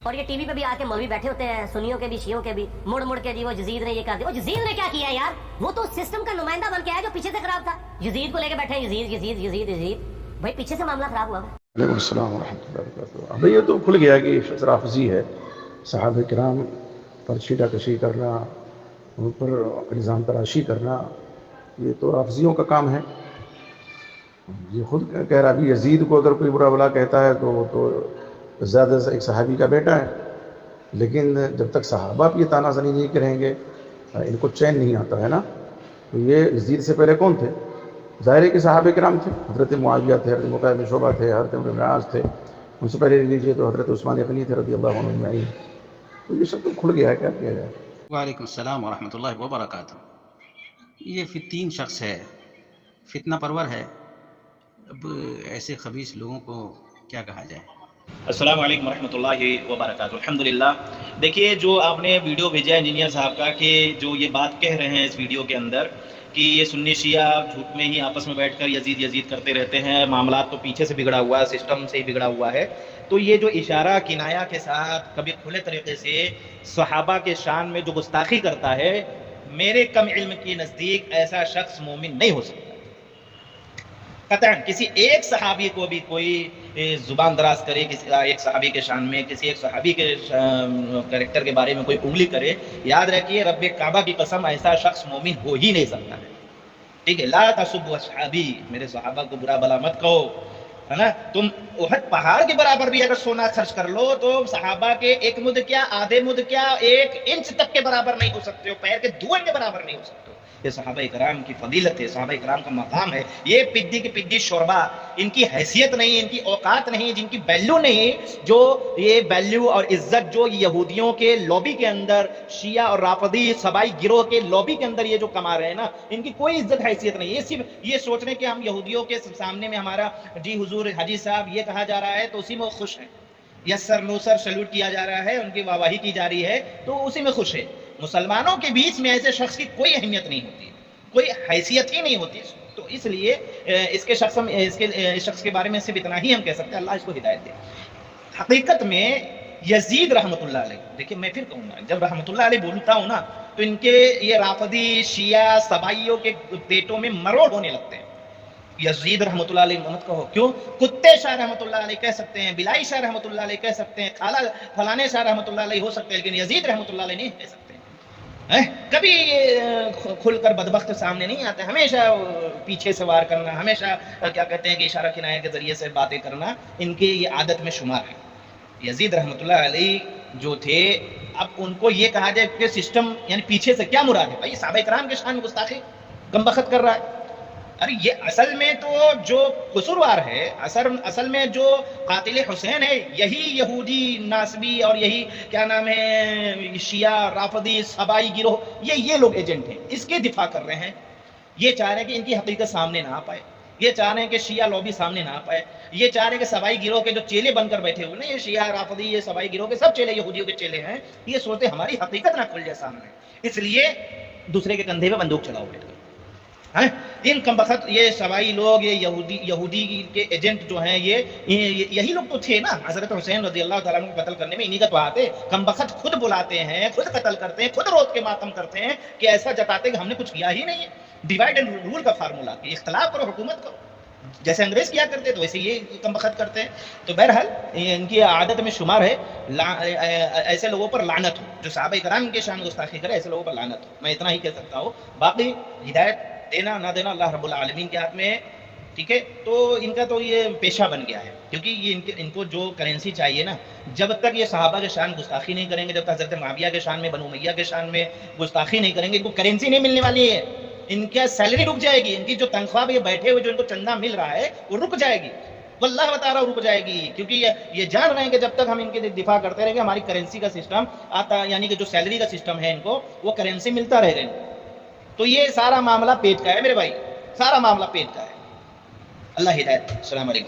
اور یہ T V پہ بھی آ کے مولوی بیٹھے ہوتے ہیں، سنیوں کے بھی شیعوں کے بھی، مڑ مڑ کے جی وہ یزید نے یہ کر دیا۔ وہ یزید نے کیا کیا یار؟ وہ تو سسٹم کا نمائندہ بن کے آیا جو پیچھے سے خراب تھا۔ یزید کو لے کے بیٹھے ہیں، یزید یزید یزید یزید، بھائی پیچھے سے معاملہ خراب ہوا۔ وعلیکم السلام ورحمۃ اللہ وبرکاتہ۔ اب یہ تو کھل گیا کہ رافضی ہے، صحابہ کرام پر چھیٹا کشی کرنا، ان پر الزام تراشی کرنا، یہ تو رافضیوں کا کام ہے۔ یہ خود کہہ رہا بھی یزید کو اگر کوئی برا بلا کہتا ہے تو وہ تو زیادہ سے ایک صحابی کا بیٹا ہے، لیکن جب تک صحابہ بھی یہ تانا زنی نہیں کریں گے ان کو چین نہیں آتا ہے نا۔ تو یہ یزید سے پہلے کون تھے؟ ظاہر ہے کہ صحابہ کرام تھے، حضرت معاویہ تھے، حضرت مغیرہ بن شعبہ تھے، حضرت عمرو بن العاص تھے، ان سے پہلے لیجیے تو حضرت عثمان غنی تھے رضی اللہ عنہ اجمعین۔ تو یہ سب تو کھل گیا ہے، کیا کیا جائے۔ وعلیکم السلام ورحمۃ اللہ وبرکاتہ۔ یہ فتین شخص ہے، فتنہ پرور ہے، اب ایسے خبیث لوگوں کو کیا کہا جائے۔ السلام علیکم ورحمۃ اللہ وبرکاتہ۔ الحمدللہ، دیکھیے جو آپ نے ویڈیو بھیجا ہے انجینئر صاحب کا، کہ جو یہ بات کہہ رہے ہیں اس ویڈیو کے اندر کہ یہ سنی شیعہ جھوٹ میں ہی آپس میں بیٹھ کر یزید یزید کرتے رہتے ہیں، معاملات تو پیچھے سے بگڑا ہوا ہے، سسٹم سے ہی بگڑا ہوا ہے، تو یہ جو اشارہ کنایا کے ساتھ کبھی کھلے طریقے سے صحابہ کے شان میں جو گستاخی کرتا ہے، میرے کم علم کے نزدیک ایسا شخص مومن نہیں ہو سکتا۔ قطعاً کسی ایک صحابی کو بھی کوئی زبان دراز کرے، کسی ایک صحابی کے شان میں، کسی ایک صحابی کے کریکٹر کے بارے میں کوئی انگلی کرے، یاد رکھیے رب کعبہ کی قسم ایسا شخص مومن ہو ہی نہیں سکتا ہے۔ ٹھیک ہے، لا تسبوا اصحابی، میرے صحابہ کو برا بلا مت کہو، ہے نا۔ تم احد پہاڑ کے برابر بھی اگر سونا خرچ کر لو تو صحابہ کے ایک مد کیا، آدھے مد کیا، 1 انچ تک کے برابر نہیں ہو سکتے ہو، پیر کے دھوئیں کے برابر نہیں ہو سکتے ہو۔ یہ صحابہ کرام کی فضیلت ہے، صحابہ کرام کا مقام ہے۔ یہ پدی کی پدی شوربا، ان کی حیثیت نہیں، ان کی اوقات نہیں، جن کی ویلیو نہیں، جو یہ ویلیو اور عزت جو یہودیوں کے لوبی کے اندر، شیعہ اور رافضی سبائی گروہ کے لوبی کے اندر یہ جو کما رہے ہیں نا، ان کی کوئی عزت حیثیت نہیں۔ یہ صرف یہ سوچ رہے کہ ہم یہودیوں کے سامنے میں ہمارا جی حضور حاجی صاحب یہ کہا جا رہا ہے تو اسی میں خوش ہیں، یس سر نو سر سلوٹ کیا جا رہا ہے، ان کی واہواہی کی جا رہی ہے تو اسی میں خوش ہے۔ مسلمانوں کے بیچ میں ایسے شخص کی کوئی اہمیت نہیں ہوتی، کوئی حیثیت ہی نہیں ہوتی۔ تو اس لیے اس شخص کے بارے میں صرف اتنا ہی ہم کہہ سکتے ہیں، اللہ اس کو ہدایت دے۔ حقیقت میں یزید رحمۃ اللہ علیہ، دیکھیں میں پھر کہوں گا، جب رحمۃ اللہ علیہ بولتا ہوں نا تو ان کے یہ رافضی شیعہ سبائیوں کے پیٹوں میں مروڑ ہونے لگتے ہیں۔ یزید رحمۃ اللہ علیہ مت کہو، کیوں؟ کتے شاہ رحمۃ اللہ علیہ کہہ سکتے ہیں، بلائی شاہ رحمۃ اللہ علیہ کہہ سکتے ہیں، خالہ فلانے شاہ رحمۃ اللہ علیہ ہو سکتے ہیں، لیکن یزید رحمۃ اللہ علیہ نہیں کہہ سکتے۔ کبھی کھل کر بدبخت سامنے نہیں آتے، ہمیشہ پیچھے سے وار کرنا، ہمیشہ کیا کہتے ہیں کہ اشارہ کنایہ کے ذریعے سے باتیں کرنا ان کی یہ عادت میں شمار ہے۔ یزید رحمۃ اللہ علیہ جو تھے، اب ان کو یہ کہا جائے کہ سسٹم یعنی پیچھے سے کیا مراد ہے؟ بھائی صحابہ کرام کے شان میں گستاخی کم بخت کر رہا ہے۔ ارے یہ اصل میں تو جو قصوروار ہے، اصل میں جو قاتل حسین ہے، یہی یہودی ناسبی اور یہی کیا نام ہے شیعہ رافضی سبائی گروہ، یہ لوگ ایجنٹ ہیں، اس کے دفاع کر رہے ہیں۔ یہ چاہ رہے ہیں کہ ان کی حقیقت سامنے نہ آ پائے، یہ چاہ رہے ہیں کہ شیعہ لوبی سامنے نہ آ پائے، یہ چاہ رہے ہیں کہ سبائی گروہ کے جو چیلے بن کر بیٹھے ہوئے نا، یہ شیعہ رافضی یہ سبائی گروہ کے سب چیلے یہودیوں کے چیلے ہیں، یہ سوچتے ہماری حقیقت نہ کھل جائے سامنے، اس لیے دوسرے کے کندھے پہ بندوق چلاؤ بیٹھ کر۔ ان کم بخت یہ سوائی لوگ، یہ یہودی کے ایجنٹ جو ہیں، یہی لوگ تو تھے نا حضرت حسین رضی اللہ تعالیٰ عنہ کو قتل کرنے میں، انہی کا تو ہاتھ ہے۔ کم بخت خود بلاتے ہیں، خود قتل کرتے ہیں، خود روت کے ماتم کرتے ہیں کہ ایسا جتاتے کہ ہم نے کچھ کیا ہی نہیں ہے۔ ڈیوائڈ اینڈ رول کا فارمولا کہ اختلاف کرو، حکومت کرو، جیسے انگریز کیا کرتے تو ویسے یہ کم بخت کرتے ہیں۔ تو بہرحال ان کی عادت میں شمار ہے، ایسے لوگوں پر لعنت ہو جو صحابہ کرام کے شان گستاخی کرے، ایسے لوگوں پر لعنت ہو، میں اتنا ہی کہہ سکتا ہوں۔ باقی ہدایت دینا نہ دینا اللہ رب العالمین کے ہاتھ میں ہے، ٹھیک ہے۔ تو ان کا تو یہ پیشہ بن گیا ہے، کیونکہ یہ ان کو جو کرنسی چاہیے نا، جب تک یہ صحابہ کے شان گستاخی نہیں کریں گے، جب تک حضرت معاویہ کے شان میں، بنو امیہ کے شان میں گستاخی نہیں کریں گے، ان کو کرنسی نہیں ملنے والی ہے، ان کی سیلری رک جائے گی، ان کی جو تنخواہ پہ بیٹھے ہوئے جو ان کو چندہ مل رہا ہے وہ رک جائے گی، واللہ بتا رہا رک جائے گی، کیونکہ یہ جان رہے ہیں کہ جب تک ہم ان کے دفاع کرتے رہیں گے، ہماری کرنسی کا سسٹم آتا، یعنی کہ جو سیلری کا سسٹم ہے ان کو، وہ کرنسی ملتا رہے گا۔ تو یہ سارا معاملہ پیٹ کا ہے میرے بھائی، سارا معاملہ پیٹ کا ہے۔ اللہ ہدایت۔ السلام علیکم۔